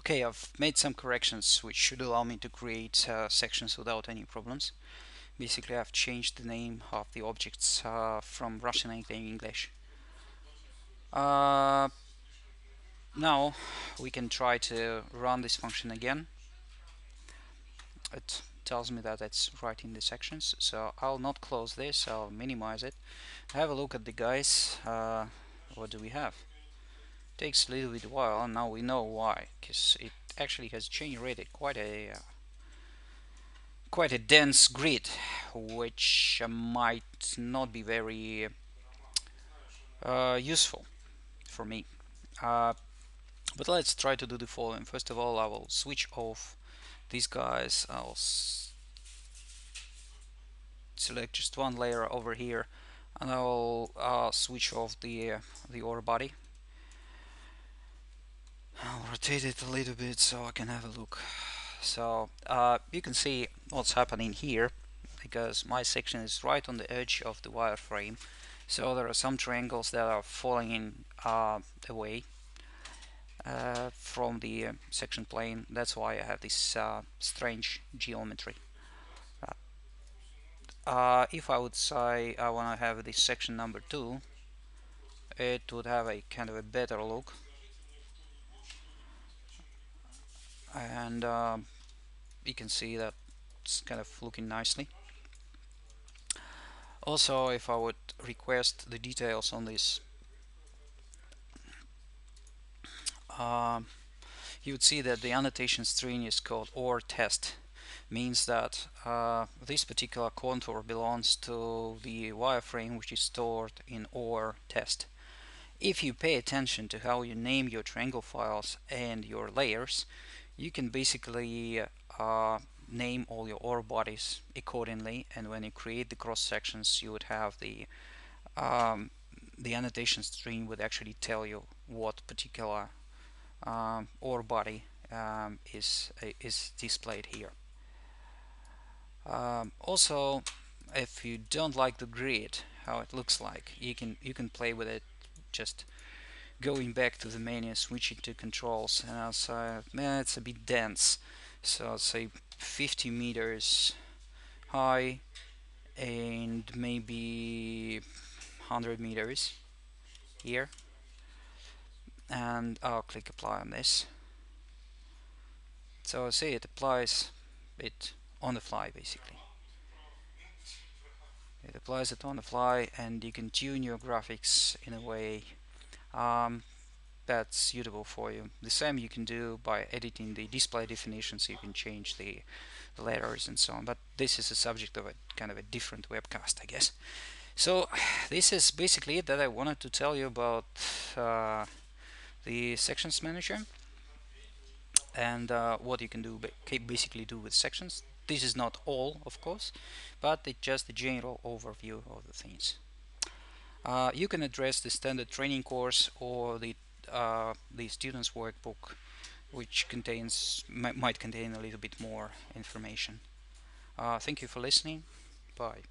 Okay, I've made some corrections which should allow me to create sections without any problems. Basically, I've changed the name of the objects from Russian to English. Uh, Now we can try to run this function again. It tells me that it's right in the sections, so I'll not close this, I'll minimize it. Have a look at the guys. What do we have? Takes a little bit while, and now we know why, because it actually has generated quite a dense grid, which might not be very useful for me. Uh, but let's try to do the following. First of all, I will switch off these guys. I'll select just one layer over here, and I'll switch off the ore body. I'll rotate it a little bit so I can have a look. So you can see what's happening here, because my section is right on the edge of the wireframe. So there are some triangles that are falling away from the section plane. That's why I have this strange geometry. If I would say I want to have this section number 2, it would have a kind of a better look, and you can see that it's kind of looking nicely. Also, if I would request the details on this, um, you would see that the annotation string is called OR test. Means that this particular contour belongs to the wireframe which is stored in OR test. If you pay attention to how you name your triangle files and your layers, you can basically name all your OR bodies accordingly, and when you create the cross sections, you would have um, the annotation string would actually tell you what particular OR body is displayed here. Also, if you don't like the grid, how it looks like, you can play with it, just going back to the menu, switching to controls, and I'll say, man, it's a bit dense, so I'll say 50 meters high and maybe 100 meters here, and I'll click apply on this. So see, it applies it on the fly basically. It applies it on the fly, and you can tune your graphics in a way um, that's suitable for you. The same you can do by editing the display definitions. You can change the letters and so on, but this is a subject of a kind of a different webcast, I guess. So this is basically it that I wanted to tell you about the sections manager and what you can do basically do with sections. This is not all, of course, but it's just a general overview of the things. You can address the standard training course or the student's workbook, which might contain a little bit more information. Thank you for listening. Bye.